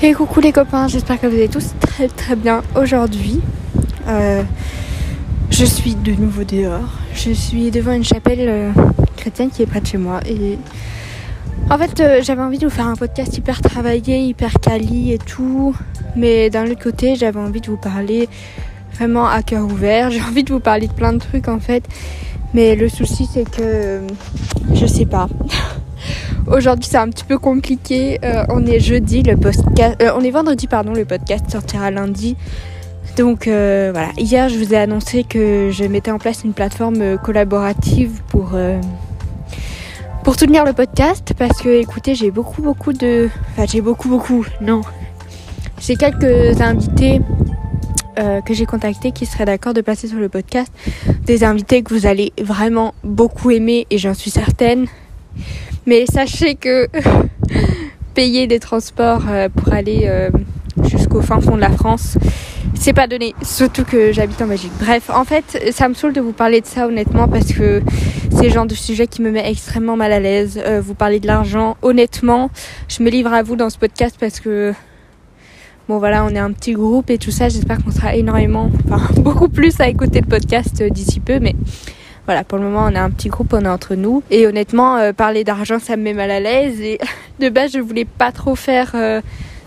Et coucou les copains, j'espère que vous allez tous très très bien aujourd'hui. Je suis de nouveau dehors. Je suis devant une chapelle chrétienne qui est près de chez moi. Et en fait, j'avais envie de vous faire un podcast hyper travaillé, hyper quali et tout. Mais d'un autre côté, j'avais envie de vous parler vraiment à cœur ouvert. J'ai envie de vous parler de plein de trucs en fait. Mais le souci, c'est que je sais pas. Aujourd'hui, c'est un petit peu compliqué. On est jeudi, on est vendredi, le podcast sortira lundi. Donc voilà, hier, je vous ai annoncé que je mettais en place une plateforme collaborative pour soutenir le podcast. Parce que, écoutez, j'ai quelques invités que j'ai contactés qui seraient d'accord de passer sur le podcast. Des invités que vous allez vraiment beaucoup aimer et j'en suis certaine. Mais sachez que payer des transports pour aller jusqu'au fin fond de la France, c'est pas donné. Surtout que j'habite en Belgique. Bref, en fait, ça me saoule de vous parler de ça honnêtement parce que c'est le genre de sujet qui me met extrêmement mal à l'aise. Vous parlez de l'argent. Honnêtement, je me livre à vous dans ce podcast parce que bon voilà, on est un petit groupe et tout ça. J'espère qu'on sera beaucoup plus à écouter le podcast d'ici peu, mais voilà, pour le moment, on est un petit groupe, on est entre nous. Et honnêtement, parler d'argent, ça me met mal à l'aise. Et de base, je voulais pas trop faire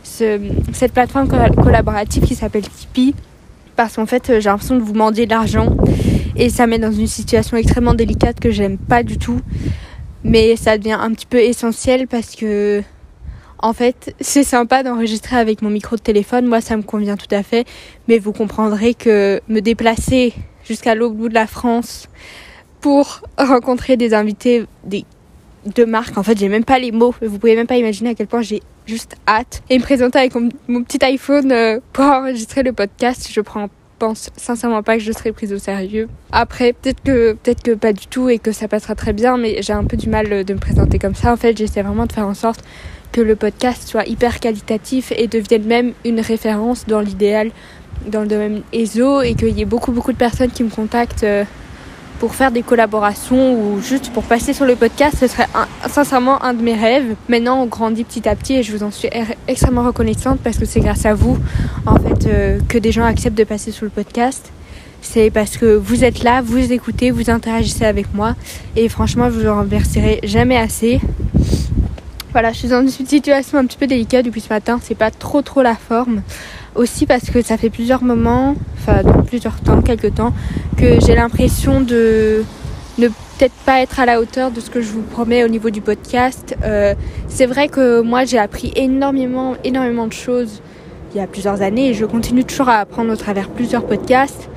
cette plateforme collaborative qui s'appelle Tipeee. Parce qu'en fait, j'ai l'impression de vous mendier de l'argent. Et ça met dans une situation extrêmement délicate que j'aime pas du tout. Mais ça devient un petit peu essentiel parce que, en fait, c'est sympa d'enregistrer avec mon micro de téléphone. Moi, ça me convient tout à fait. Mais vous comprendrez que me déplacer jusqu'à l'autre bout de la France pour rencontrer des invités de marque. En fait, j'ai même pas les mots. Vous pouvez même pas imaginer à quel point j'ai juste hâte. Et me présenter avec mon petit iPhone pour enregistrer le podcast. Je pense sincèrement pas que je serai prise au sérieux. Après, peut-être que pas du tout et que ça passera très bien, mais j'ai un peu du mal de me présenter comme ça. En fait, j'essaie vraiment de faire en sorte que le podcast soit hyper qualitatif et devienne même une référence dans l'idéal dans le domaine ESO et qu'il y ait beaucoup de personnes qui me contactent pour faire des collaborations ou juste pour passer sur le podcast. Ce serait sincèrement un de mes rêves. Maintenant, on grandit petit à petit et je vous en suis extrêmement reconnaissante parce que c'est grâce à vous en fait que des gens acceptent de passer sur le podcast. C'est parce que vous êtes là, vous écoutez, vous interagissez avec moi et franchement, je vous en remercierai jamais assez. Voilà, je suis dans une situation un petit peu délicate depuis ce matin, c'est pas trop la forme. Aussi parce que ça fait quelques temps, que j'ai l'impression de ne peut-être pas être à la hauteur de ce que je vous promets au niveau du podcast. C'est vrai que moi j'ai appris énormément de choses il y a plusieurs années et je continue toujours à apprendre au travers plusieurs podcasts,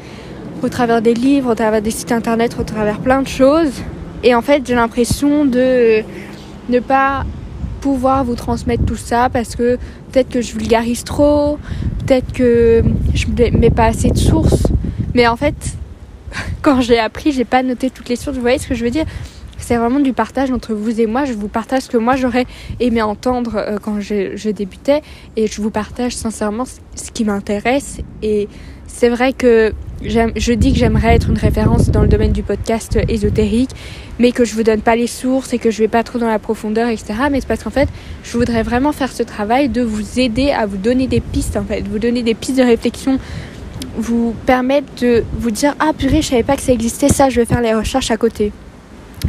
au travers des livres, au travers des sites internet, au travers plein de choses. Et en fait j'ai l'impression de ne pas pouvoir vous transmettre tout ça parce que peut-être que je vulgarise trop, peut-être que je mets pas assez de sources, mais en fait quand j'ai appris j'ai pas noté toutes les sources. Vous voyez ce que je veux dire? C'est vraiment du partage entre vous et moi. Je vous partage ce que moi j'aurais aimé entendre quand je débutais et je vous partage sincèrement ce qui m'intéresse. Et c'est vrai que je dis que j'aimerais être une référence dans le domaine du podcast ésotérique, mais que je vous donne pas les sources et que je vais pas trop dans la profondeur, etc. Mais c'est parce qu'en fait, je voudrais vraiment faire ce travail de vous aider à vous donner des pistes, en fait, vous donner des pistes de réflexion, vous permettre de vous dire « Ah purée, je savais pas que ça existait, ça, je vais faire les recherches à côté. »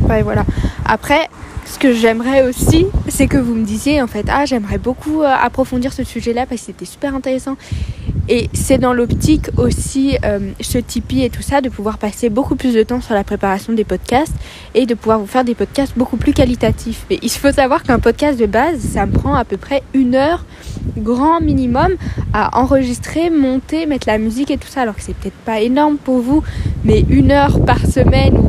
Ouais, voilà. Après, ce que j'aimerais aussi, c'est que vous me disiez, en fait, « Ah, j'aimerais beaucoup approfondir ce sujet-là parce que c'était super intéressant. » Et c'est dans l'optique aussi, ce Tipeee et tout ça, de pouvoir passer beaucoup plus de temps sur la préparation des podcasts et de pouvoir vous faire des podcasts beaucoup plus qualitatifs. Mais il faut savoir qu'un podcast de base, ça me prend à peu près 1 heure, grand minimum, à enregistrer, monter, mettre la musique et tout ça. Alors que c'est peut-être pas énorme pour vous, mais 1 heure par semaine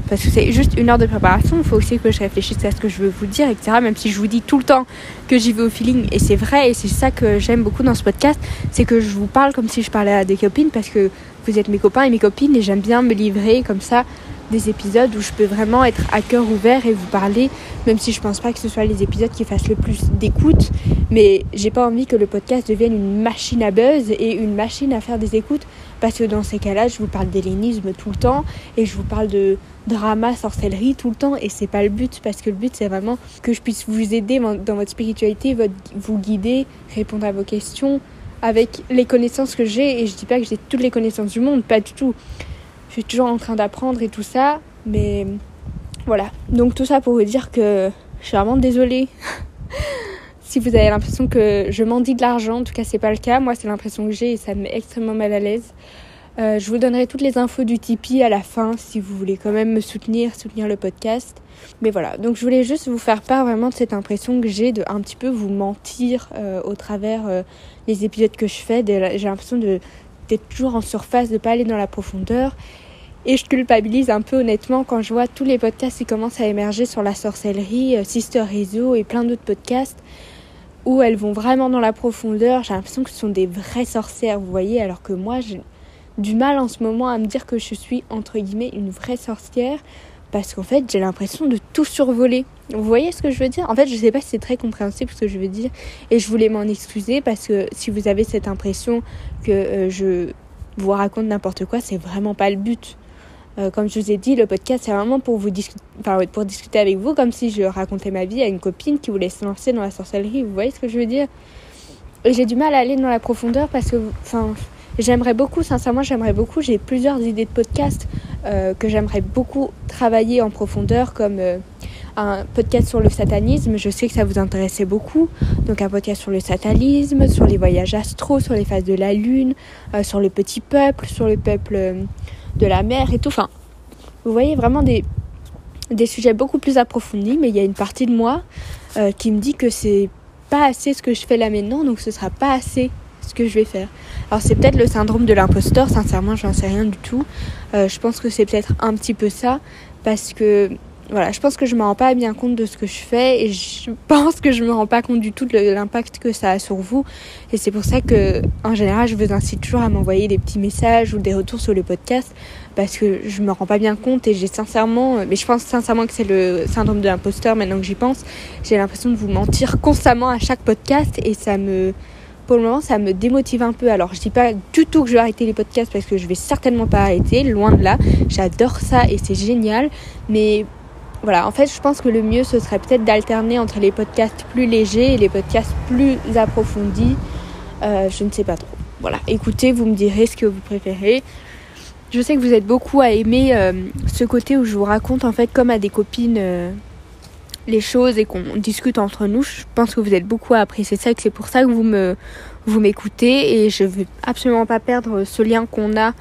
parce que c'est juste 1 heure de préparation, il faut aussi que je réfléchisse à ce que je veux vous dire, etc. Même si je vous dis tout le temps que j'y vais au feeling, et c'est vrai, et c'est ça que j'aime beaucoup dans ce podcast, c'est que je vous parle comme si je parlais à des copines, parce que vous êtes mes copains et mes copines, et j'aime bien me livrer comme ça des épisodes où je peux vraiment être à cœur ouvert et vous parler, même si je pense pas que ce soit les épisodes qui fassent le plus d'écoute, mais j'ai pas envie que le podcast devienne une machine à buzz et une machine à faire des écoutes, parce que dans ces cas-là, je vous parle d'hellénisme tout le temps et je vous parle de drama, sorcellerie tout le temps, et c'est pas le but, parce que le but c'est vraiment que je puisse vous aider dans votre spiritualité, vous guider, répondre à vos questions avec les connaissances que j'ai. Et je dis pas que j'ai toutes les connaissances du monde, pas du tout, je suis toujours en train d'apprendre et tout ça, mais voilà. Donc tout ça pour vous dire que je suis vraiment désolée si vous avez l'impression que je mendie de l'argent. En tout cas c'est pas le cas, moi c'est l'impression que j'ai et ça me met extrêmement mal à l'aise. Je vous donnerai toutes les infos du Tipeee à la fin si vous voulez quand même me soutenir le podcast. Mais voilà, donc je voulais juste vous faire part vraiment de cette impression que j'ai de un petit peu vous mentir au travers les épisodes que je fais. J'ai l'impression d'être toujours en surface, de pas aller dans la profondeur. Et je culpabilise un peu honnêtement quand je vois tous les podcasts qui commencent à émerger sur la sorcellerie, Sister Réseau et plein d'autres podcasts où elles vont vraiment dans la profondeur. J'ai l'impression que ce sont des vraies sorcières, vous voyez, alors que moi j'ai du mal en ce moment à me dire que je suis entre guillemets une vraie sorcière, parce qu'en fait j'ai l'impression de tout survoler. Vous voyez ce que je veux dire ? En fait je sais pas si c'est très compréhensible ce que je veux dire, et je voulais m'en excuser parce que si vous avez cette impression que je vous raconte n'importe quoi, c'est vraiment pas le but. Comme je vous ai dit, le podcast c'est vraiment pour pour discuter avec vous, comme si je racontais ma vie à une copine qui voulait se lancer dans la sorcellerie. Vous voyez ce que je veux dire ? Et j'ai du mal à aller dans la profondeur parce que j'aimerais beaucoup, sincèrement j'aimerais beaucoup, j'ai plusieurs idées de podcasts que j'aimerais beaucoup travailler en profondeur, comme un podcast sur le satanisme, je sais que ça vous intéressait beaucoup, donc un podcast sur le satanisme, sur les voyages astraux, sur les phases de la lune, sur le petit peuple, sur le peuple de la mer et tout, enfin vous voyez vraiment des sujets beaucoup plus approfondis, mais il y a une partie de moi qui me dit que c'est pas assez ce que je fais là maintenant, donc ce sera pas assez ce que je vais faire. Alors c'est peut-être le syndrome de l'imposteur, sincèrement j'en sais rien du tout. Je pense que c'est peut-être un petit peu ça, parce que voilà, je pense que je me rends pas bien compte de ce que je fais, et je pense que je me rends pas compte du tout de l'impact que ça a sur vous. Et c'est pour ça que en général je vous incite toujours à m'envoyer des petits messages ou des retours sur le podcast, parce que je me rends pas bien compte, et j'ai sincèrement, mais je pense sincèrement que c'est le syndrome de l'imposteur maintenant que j'y pense. J'ai l'impression de vous mentir constamment à chaque podcast, et pour le moment ça me démotive un peu. Alors je dis pas du tout que je vais arrêter les podcasts, parce que je vais certainement pas arrêter, loin de là, j'adore ça et c'est génial, mais voilà, en fait je pense que le mieux ce serait peut-être d'alterner entre les podcasts plus légers et les podcasts plus approfondis. Je ne sais pas trop. Voilà, écoutez, vous me direz ce que vous préférez. Je sais que vous êtes beaucoup à aimer ce côté où je vous raconte en fait comme à des copines les choses et qu'on discute entre nous. Je pense que vous êtes beaucoup à apprécier ça, et que c'est pour ça que vous m'écoutez, et je veux absolument pas perdre ce lien qu'on a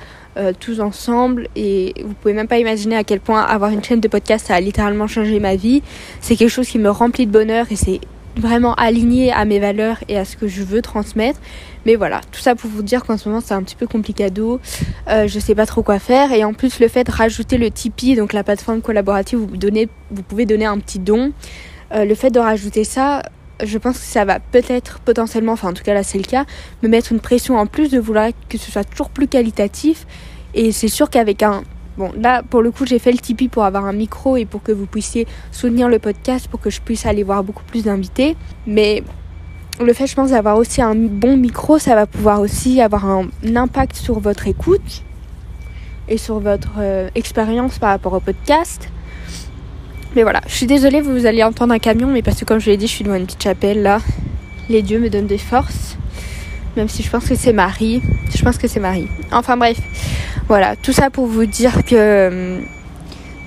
tous ensemble. Et vous pouvez même pas imaginer à quel point avoir une chaîne de podcast ça a littéralement changé ma vie. C'est quelque chose qui me remplit de bonheur, et c'est vraiment aligné à mes valeurs et à ce que je veux transmettre. Mais voilà, tout ça pour vous dire qu'en ce moment c'est un petit peu complicado, je sais pas trop quoi faire. Et en plus le fait de rajouter le Tipeee, donc la plateforme collaborative où vous pouvez donner un petit don, le fait de rajouter ça, je pense que ça va peut-être potentiellement, enfin en tout cas là c'est le cas, me mettre une pression en plus de vouloir que ce soit toujours plus qualitatif. Et c'est sûr qu'avec bon, là, pour le coup, j'ai fait le Tipeee pour avoir un micro et pour que vous puissiez soutenir le podcast, pour que je puisse aller voir beaucoup plus d'invités. Mais le fait, je pense, d'avoir aussi un bon micro, ça va pouvoir aussi avoir un impact sur votre écoute et sur votre expérience par rapport au podcast. Mais voilà, je suis désolée, vous allez entendre un camion, mais parce que comme je l'ai dit, je suis devant une petite chapelle, là. Les dieux me donnent des forces. Même si je pense que c'est Marie. Enfin bref. Voilà, tout ça pour vous dire que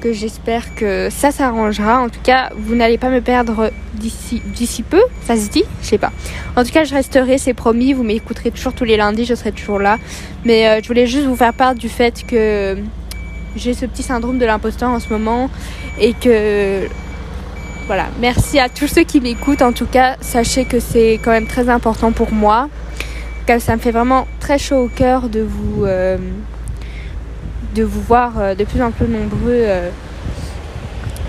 j'espère que ça s'arrangera. En tout cas, vous n'allez pas me perdre d'ici peu. Ça se dit ? Je sais pas. En tout cas, je resterai, c'est promis. Vous m'écouterez toujours tous les lundis, je serai toujours là. Mais je voulais juste vous faire part du fait que j'ai ce petit syndrome de l'imposteur en ce moment. Et que... Voilà, merci à tous ceux qui m'écoutent. En tout cas, sachez que c'est quand même très important pour moi. Car ça me fait vraiment très chaud au cœur de vous voir de plus en plus nombreux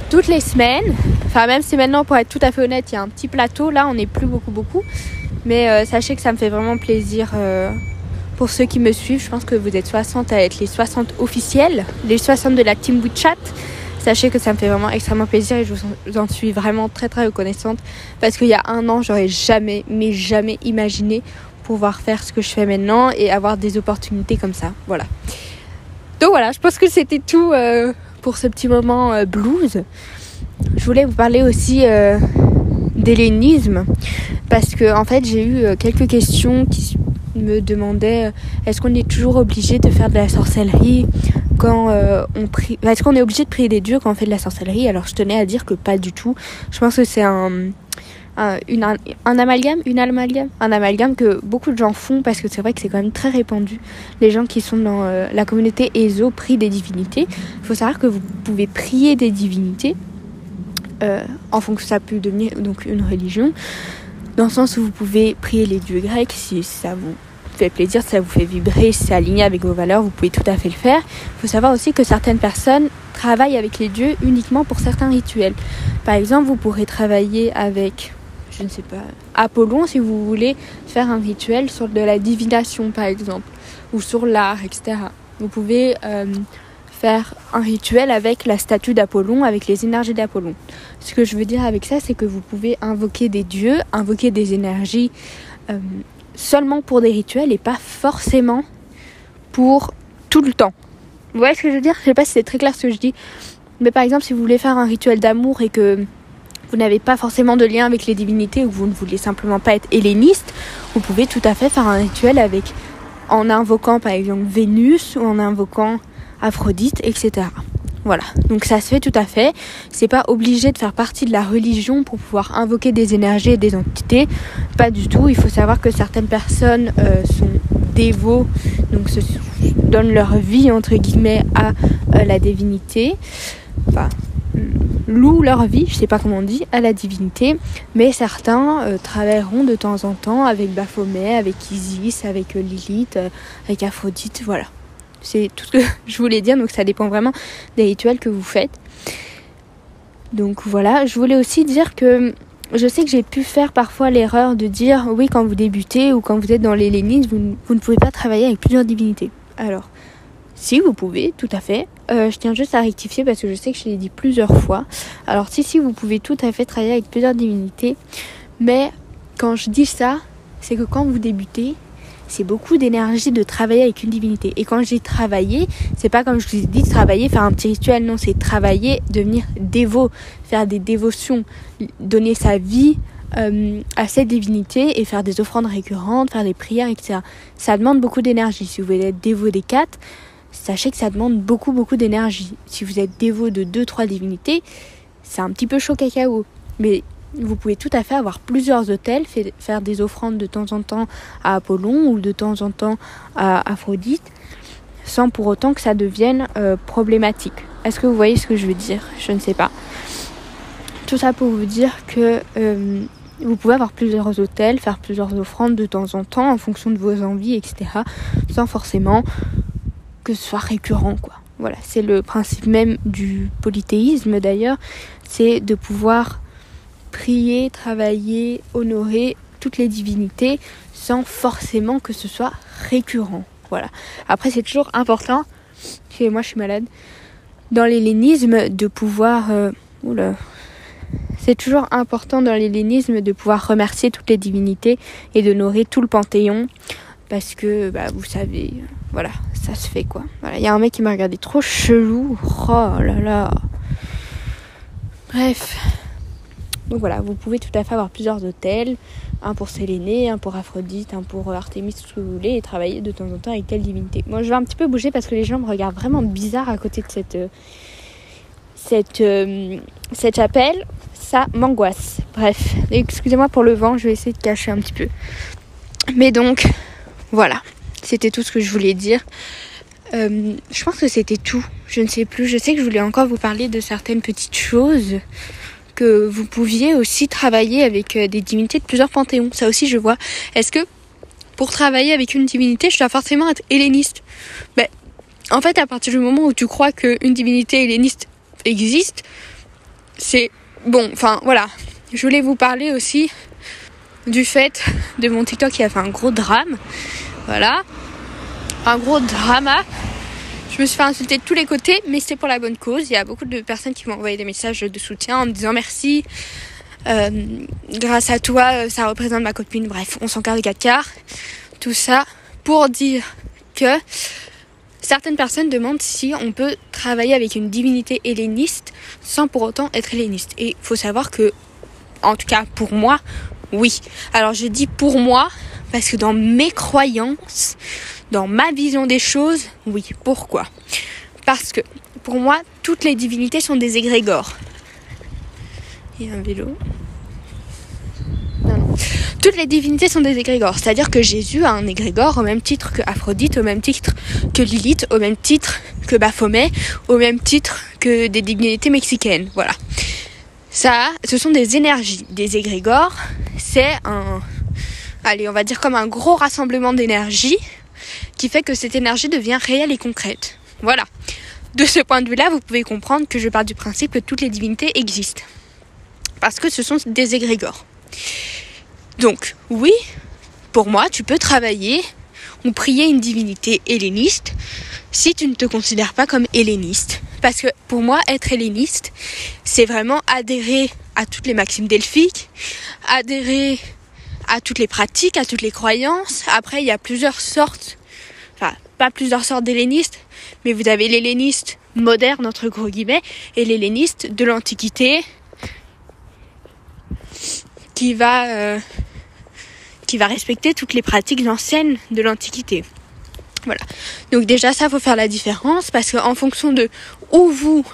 toutes les semaines. Enfin, même si maintenant, pour être tout à fait honnête, il y a un petit plateau. Là, on n'est plus beaucoup. Mais sachez que ça me fait vraiment plaisir pour ceux qui me suivent. Je pense que vous êtes 60 à être les 60 officiels, les 60 de la team WeChat. Sachez que ça me fait vraiment extrêmement plaisir, et je vous en suis vraiment très très reconnaissante, parce qu'il y a un an, j'aurais jamais imaginé pouvoir faire ce que je fais maintenant et avoir des opportunités comme ça. Voilà. Donc voilà, je pense que c'était tout pour ce petit moment blues, je voulais vous parler aussi d'hellénisme, parce que en fait j'ai eu quelques questions qui me demandaient est-ce qu'on est toujours obligé de faire de la sorcellerie quand on prie, est-ce qu'on est obligé de prier des dieux quand on fait de la sorcellerie? Alors je tenais à dire que pas du tout. Je pense que c'est un amalgame que beaucoup de gens font, parce que c'est vrai que c'est quand même très répandu. Les gens qui sont dans la communauté ESO prient des divinités. Il faut savoir que vous pouvez prier des divinités en fonction, ça peut devenir donc une religion, dans le sens où vous pouvez prier les dieux grecs si ça vous fait plaisir, si ça vous fait vibrer, si c'est aligné avec vos valeurs, vous pouvez tout à fait le faire. Il faut savoir aussi que certaines personnes travaillent avec les dieux uniquement pour certains rituels. Par exemple, vous pourrez travailler avec, je ne sais pas, Apollon si vous voulez faire un rituel sur de la divination par exemple, ou sur l'art, etc. Vous pouvez faire un rituel avec la statue d'Apollon, avec les énergies d'Apollon. Ce que je veux dire avec ça, c'est que vous pouvez invoquer des dieux, invoquer des énergies seulement pour des rituels et pas forcément pour tout le temps. Vous voyez ce que je veux dire? Je sais pas si c'est très clair ce que je dis, mais par exemple si vous voulez faire un rituel d'amour et que vous n'avez pas forcément de lien avec les divinités, ou que vous ne voulez simplement pas être helléniste, vous pouvez tout à fait faire un rituel en invoquant par exemple Vénus, ou en invoquant Aphrodite, etc. Voilà, donc ça se fait tout à fait. C'est pas obligé de faire partie de la religion pour pouvoir invoquer des énergies et des entités. Pas du tout. Il faut savoir que certaines personnes sont dévots, donc donnent leur vie entre guillemets à la divinité. Enfin, louent leur vie, je sais pas comment on dit, à la divinité. Mais certains travailleront de temps en temps avec Baphomet, avec Isis, avec Lilith, avec Aphrodite, voilà. C'est tout ce que je voulais dire, donc ça dépend vraiment des rituels que vous faites. Donc voilà, je voulais aussi dire que je sais que j'ai pu faire parfois l'erreur de dire oui, quand vous débutez ou quand vous êtes dans l'hellénisme, vous ne pouvez pas travailler avec plusieurs divinités. Alors, si vous pouvez, tout à fait. Je tiens juste à rectifier parce que je sais que je l'ai dit plusieurs fois. Alors si vous pouvez tout à fait travailler avec plusieurs divinités, mais quand je dis ça, c'est que quand vous débutez, c'est beaucoup d'énergie de travailler avec une divinité. Et quand je dis travailler, c'est pas comme je vous ai dit travailler, faire un petit rituel. Non, c'est travailler, devenir dévot, faire des dévotions, donner sa vie à cette divinité et faire des offrandes récurrentes, faire des prières, etc. Ça demande beaucoup d'énergie. Si vous voulez être dévot des 4, sachez que ça demande beaucoup d'énergie. Si vous êtes dévot de 2-3 divinités, c'est un petit peu chaud cacao. Mais vous pouvez tout à fait avoir plusieurs autels, faire des offrandes de temps en temps à Apollon ou de temps en temps à Aphrodite, sans pour autant que ça devienne problématique. Est-ce que vous voyez ce que je veux dire? Je ne sais pas. Tout ça pour vous dire que vous pouvez avoir plusieurs autels, faire plusieurs offrandes de temps en temps en fonction de vos envies, etc. Sans forcément que ce soit récurrent, quoi. Voilà, c'est le principe même du polythéisme d'ailleurs, c'est de pouvoir prier, travailler, honorer toutes les divinités sans forcément que ce soit récurrent. Voilà. Après, c'est toujours important, moi je suis malade, dans l'hellénisme de pouvoir... C'est toujours important dans l'hellénisme de pouvoir remercier toutes les divinités et d'honorer tout le panthéon. Parce que, vous savez, voilà, ça se fait quoi. Voilà, il y a un mec qui m'a regardé trop chelou. Oh là là. Bref. Donc voilà, vous pouvez tout à fait avoir plusieurs autels, un pour Sélénée, un pour Aphrodite, un pour Artémis, tout ce que vous voulez, et travailler de temps en temps avec telle divinité. Moi, je vais un petit peu bouger parce que les gens me regardent vraiment bizarre à côté de cette chapelle. Ça m'angoisse. Bref, excusez-moi pour le vent, je vais essayer de cacher un petit peu. Mais donc, voilà, c'était tout ce que je voulais dire. Je pense que c'était tout, je ne sais plus. Je sais que je voulais encore vous parler de certaines petites choses, que vous pouviez aussi travailler avec des divinités de plusieurs panthéons. Ça aussi, je vois. Est-ce que pour travailler avec une divinité, je dois forcément être helléniste? En fait, à partir du moment où tu crois qu'une divinité helléniste existe, c'est bon. Enfin, voilà. Je voulais vous parler aussi du fait de mon TikTok qui a fait un gros drame. Voilà. Un gros drama. Je me suis fait insulter de tous les côtés, mais c'était pour la bonne cause. Il y a beaucoup de personnes qui m'ont envoyé des messages de soutien en me disant merci. Grâce à toi, ça représente ma copine. Bref, on s'en carre de 4 quarts. Tout ça pour dire que Certaines personnes demandent si on peut travailler avec une divinité helléniste sans pour autant être helléniste. Et il faut savoir que, en tout cas pour moi, oui. Alors je dis pour moi parce que dans mes croyances, dans ma vision des choses, oui. Pourquoi ? Parce que pour moi, toutes les divinités sont des égrégores. Il y a un vélo. Non. Toutes les divinités sont des égrégores. C'est-à-dire que Jésus a un égrégore au même titre que Aphrodite, au même titre que Lilith, au même titre que Baphomet, au même titre que des divinités mexicaines. Voilà. Ça, ce sont des énergies. Des égrégores, c'est on va dire comme un gros rassemblement d'énergie qui fait que cette énergie devient réelle et concrète. Voilà. De ce point de vue-là, vous pouvez comprendre que je pars du principe que toutes les divinités existent. Parce que ce sont des égrégores. Donc, oui, pour moi, tu peux travailler ou prier une divinité helléniste si tu ne te considères pas comme helléniste. Parce que pour moi, être helléniste, c'est vraiment adhérer à toutes les maximes delphiques, adhérer à toutes les pratiques, à toutes les croyances. Après, il y a plusieurs sortes, enfin, pas plusieurs sortes d'hellénistes, mais vous avez l'helléniste moderne, entre gros guillemets, et l'helléniste de l'Antiquité, qui va respecter toutes les pratiques anciennes de l'Antiquité. Voilà. Donc déjà ça, faut faire la différence parce qu'en fonction de où vous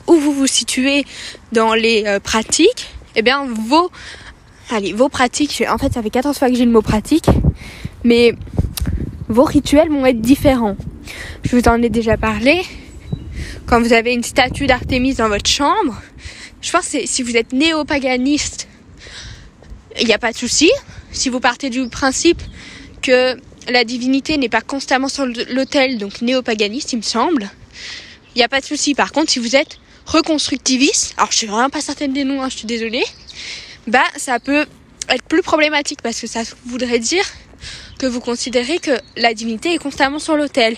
vous situez dans les pratiques, eh bien vos pratiques, en fait ça fait 14 fois que j'ai le mot pratique, mais vos rituels vont être différents. Je vous en ai déjà parlé. Quand vous avez une statue d'Artémis dans votre chambre, je pense que si vous êtes néopaganiste, il n'y a pas de souci. Si vous partez du principe que la divinité n'est pas constamment sur l'autel, donc néopaganiste, il me semble, il n'y a pas de souci. Par contre, si vous êtes reconstructiviste, alors je suis vraiment pas certaine des noms, je suis désolée, ça peut être plus problématique parce que ça voudrait dire que vous considérez que la divinité est constamment sur l'autel.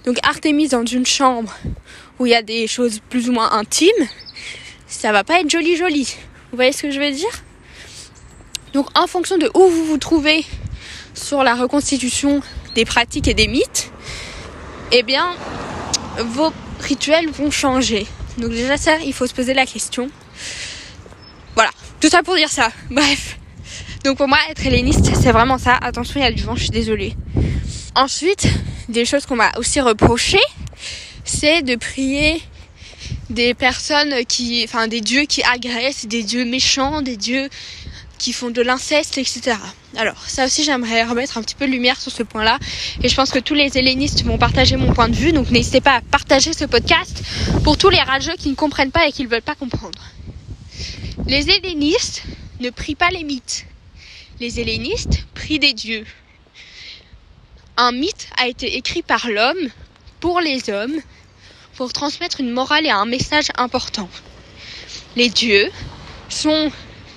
Donc Artémis dans une chambre où il y a des choses plus ou moins intimes, ça va pas être joli. Vous voyez ce que je veux dire ? Donc en fonction de où vous vous trouvez sur la reconstitution des pratiques et des mythes, eh bien vos rituels vont changer. Donc déjà ça, il faut se poser la question. Voilà, tout ça pour dire ça. Bref. Donc pour moi, être helléniste, c'est vraiment ça. Attention, il y a du vent, je suis désolée. Ensuite, des choses qu'on m'a aussi reproché, c'est de prier des personnes des dieux qui agressent, des dieux méchants, des dieux qui font de l'inceste, etc. Alors, ça aussi, j'aimerais remettre un petit peu de lumière sur ce point-là. Et je pense que tous les hellénistes vont partager mon point de vue. Donc, n'hésitez pas à partager ce podcast pour tous les rageux qui ne comprennent pas et qui ne veulent pas comprendre. Les hellénistes ne prient pas les mythes. Les hellénistes prient des dieux. Un mythe a été écrit par l'homme, pour les hommes, pour transmettre une morale et un message important. Les dieux sont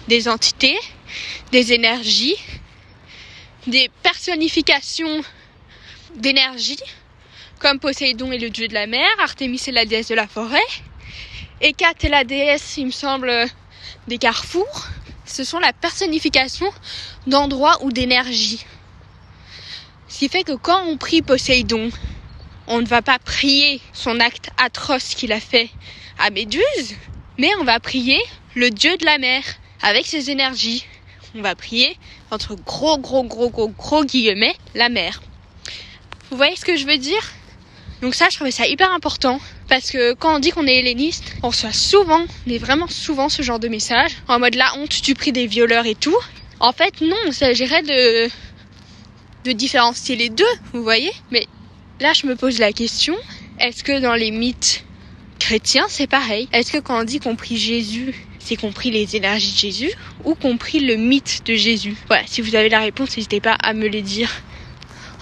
des entités, des énergies, des personnifications d'énergie, comme Poséidon est le dieu de la mer, Artémis est la déesse de la forêt, Hécate est la déesse, il me semble, des carrefours. Ce sont la personnification d'endroits ou d'énergie. Ce qui fait que quand on prie Poséidon, on ne va pas prier son acte atroce qu'il a fait à Méduse, mais on va prier le dieu de la mer avec ses énergies. On va prier entre gros guillemets la mer. Vous voyez ce que je veux dire ? Donc ça, je trouvais ça hyper important parce que quand on dit qu'on est helléniste, on reçoit souvent, mais vraiment souvent ce genre de message en mode la honte, tu pries des violeurs et tout. En fait, non, il s'agirait de différencier les deux, vous voyez ? Mais là, je me pose la question, est-ce que dans les mythes chrétiens, c'est pareil ? Est-ce que quand on dit qu'on prie Jésus, c'est qu'on prie les énergies de Jésus ou qu'on prie le mythe de Jésus ? Voilà, si vous avez la réponse, n'hésitez pas à me le dire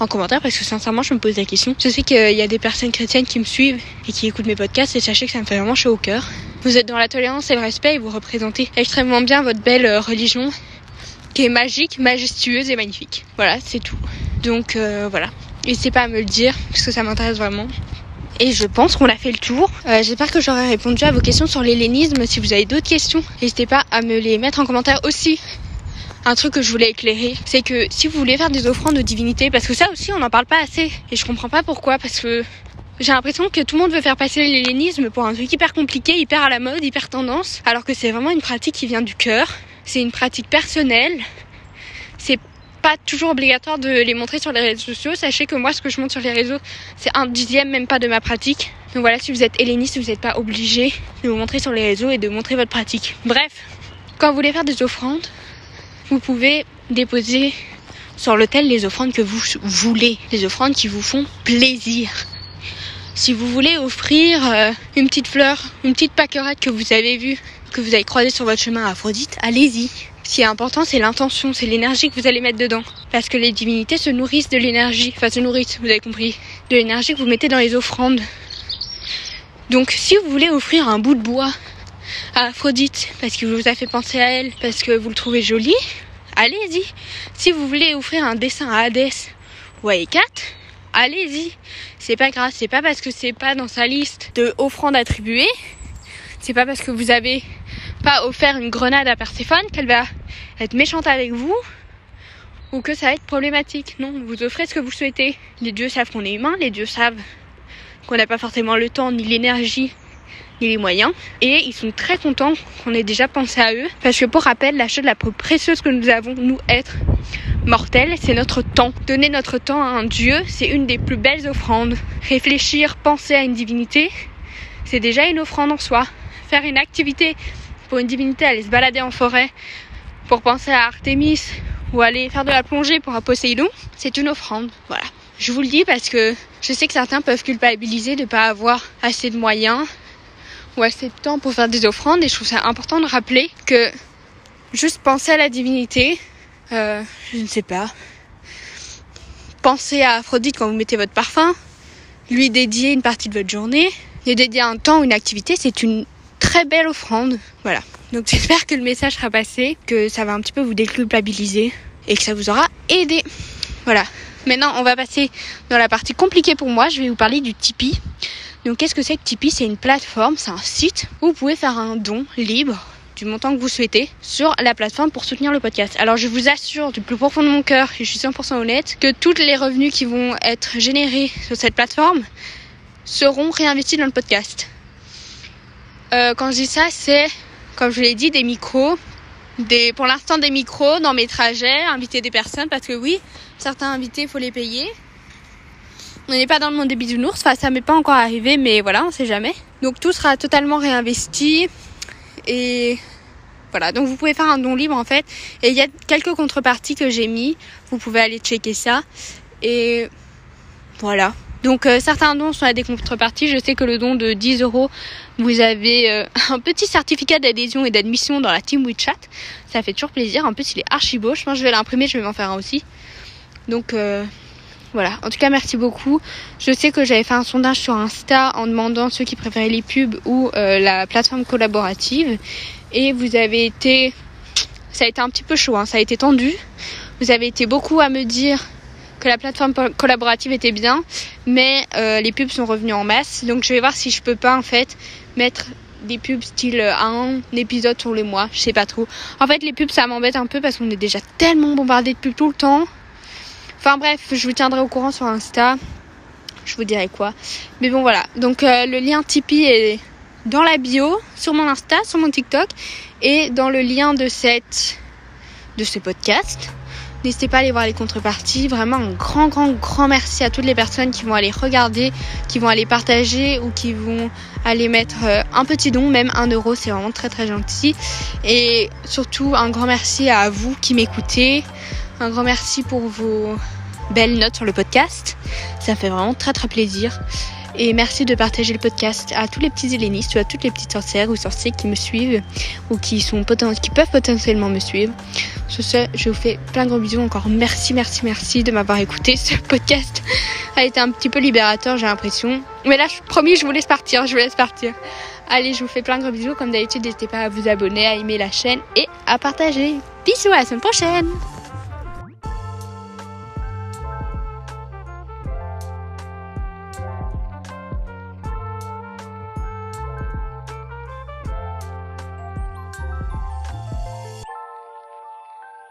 en commentaire parce que sincèrement, je me pose la question. Je sais qu'il y a des personnes chrétiennes qui me suivent et qui écoutent mes podcasts et sachez que ça me fait vraiment chaud au cœur. Vous êtes dans la tolérance et le respect et vous représentez extrêmement bien votre belle religion qui est magique, majestueuse et magnifique. Voilà, c'est tout. Donc voilà, n'hésitez pas à me le dire parce que ça m'intéresse vraiment. Et je pense qu'on a fait le tour. J'espère que j'aurai répondu à vos questions sur l'hellénisme. Si vous avez d'autres questions, n'hésitez pas à me les mettre en commentaire aussi. un truc que je voulais éclairer, c'est que si vous voulez faire des offrandes aux divinités, parce que ça aussi on n'en parle pas assez, et je comprends pas pourquoi, parce que j'ai l'impression que tout le monde veut faire passer l'hellénisme pour un truc hyper compliqué, hyper à la mode, hyper tendance, alors que c'est vraiment une pratique qui vient du cœur, c'est une pratique personnelle, c'est pas toujours obligatoire de les montrer sur les réseaux sociaux. Sachez que moi, ce que je montre sur les réseaux, c'est 1/10 même pas de ma pratique. Donc voilà, si vous êtes helléniste, vous n'êtes pas obligé de vous montrer sur les réseaux et de montrer votre pratique. Bref, quand vous voulez faire des offrandes, vous pouvez déposer sur l'autel les offrandes que vous voulez, les offrandes qui vous font plaisir. Si vous voulez offrir une petite fleur, une petite pâquerette que vous avez vue, que vous avez croisée sur votre chemin à Aphrodite, allez-y. Ce qui est important, c'est l'intention, c'est l'énergie que vous allez mettre dedans. Parce que les divinités se nourrissent de l'énergie, vous avez compris, de l'énergie que vous mettez dans les offrandes. Donc si vous voulez offrir un bout de bois à Aphrodite, parce qu'il vous a fait penser à elle, parce que vous le trouvez joli, allez-y. Si vous voulez offrir un dessin à Hadès ou à Hécate, allez-y. C'est pas grave, c'est pas parce que c'est pas dans sa liste de offrandes attribuées, c'est pas parce que vous avez pas offert une grenade à Perséphone qu'elle va être méchante avec vous ou que ça va être problématique. Non, vous offrez ce que vous souhaitez. Les dieux savent qu'on est humain, les dieux savent qu'on n'a pas forcément le temps, ni l'énergie, ni les moyens. Et ils sont très contents qu'on ait déjà pensé à eux. Parce que pour rappel, la chose la plus précieuse que nous avons, nous, êtres mortels, c'est notre temps. Donner notre temps à un dieu, c'est une des plus belles offrandes. Réfléchir, penser à une divinité, c'est déjà une offrande en soi. Faire une activité pour une divinité, aller se balader en forêt pour penser à Artémis ou aller faire de la plongée pour un Poséidon, c'est une offrande. Voilà. Je vous le dis parce que je sais que certains peuvent culpabiliser de ne pas avoir assez de moyens ou assez de temps pour faire des offrandes, et je trouve ça important de rappeler que juste penser à la divinité, je ne sais pas, penser à Aphrodite quand vous mettez votre parfum, lui dédier une partie de votre journée, lui dédier un temps ou une activité, c'est une très belle offrande. Voilà. Donc j'espère que le message sera passé, que ça va un petit peu vous déculpabiliser et que ça vous aura aidé. Voilà. Maintenant, on va passer dans la partie compliquée pour moi. Je vais vous parler du Tipeee. Donc qu'est-ce que c'est que Tipeee ? C'est une plateforme, c'est un site où vous pouvez faire un don libre du montant que vous souhaitez sur la plateforme pour soutenir le podcast. Alors je vous assure du plus profond de mon cœur, et je suis 100% honnête, que tous les revenus qui vont être générés sur cette plateforme seront réinvestis dans le podcast. Quand je dis ça, c'est, comme je vous l'ai dit, des micros, pour l'instant des micros dans mes trajets, inviter des personnes, parce que oui, certains invités, il faut les payer. On n'est pas dans le monde des bisounours, enfin ça m'est pas encore arrivé, mais voilà, on sait jamais. Donc tout sera totalement réinvesti, et voilà, donc vous pouvez faire un don libre en fait, et il y a quelques contreparties que j'ai mis, vous pouvez aller checker ça, et voilà. Donc certains dons sont à des contreparties. Je sais que le don de 10 €, vous avez un petit certificat d'adhésion et d'admission dans la team WeChat. Ça fait toujours plaisir. En plus, il est archi beau. Je pense que je vais l'imprimer, je vais m'en faire un aussi. Donc voilà. En tout cas, merci beaucoup. Je sais que j'avais fait un sondage sur Insta en demandant ceux qui préféraient les pubs ou la plateforme collaborative. Et vous avez été... Ça a été un petit peu chaud, hein. Ça a été tendu. Vous avez été beaucoup à me dire que la plateforme collaborative était bien, mais les pubs sont revenues en masse. Donc je vais voir si je peux pas en fait mettre des pubs style un épisode sur le mois, je sais pas trop. En fait les pubs ça m'embête un peu parce qu'on est déjà tellement bombardé de pubs tout le temps. Enfin bref, je vous tiendrai au courant sur Insta, je vous dirai quoi. Mais bon voilà, donc le lien Tipeee est dans la bio, sur mon Insta, sur mon TikTok, et dans le lien de ce podcast. N'hésitez pas à aller voir les contreparties. Vraiment un grand merci à toutes les personnes qui vont aller regarder, qui vont aller partager ou qui vont aller mettre un petit don, même 1 €. C'est vraiment très gentil. Et surtout un grand merci à vous qui m'écoutez. Un grand merci pour vos belles notes sur le podcast. Ça fait vraiment très plaisir. Et merci de partager le podcast à tous les petits hellénistes ou à toutes les petites sorcières ou sorciers qui me suivent ou qui peuvent potentiellement me suivre. Sur ce, je vous fais plein de gros bisous. Encore merci de m'avoir écouté. Ce podcast a été un petit peu libérateur, j'ai l'impression. Mais là, promis, je vous laisse partir. Allez, je vous fais plein de gros bisous. Comme d'habitude, n'hésitez pas à vous abonner, à aimer la chaîne et à partager. Bisous, à la semaine prochaine.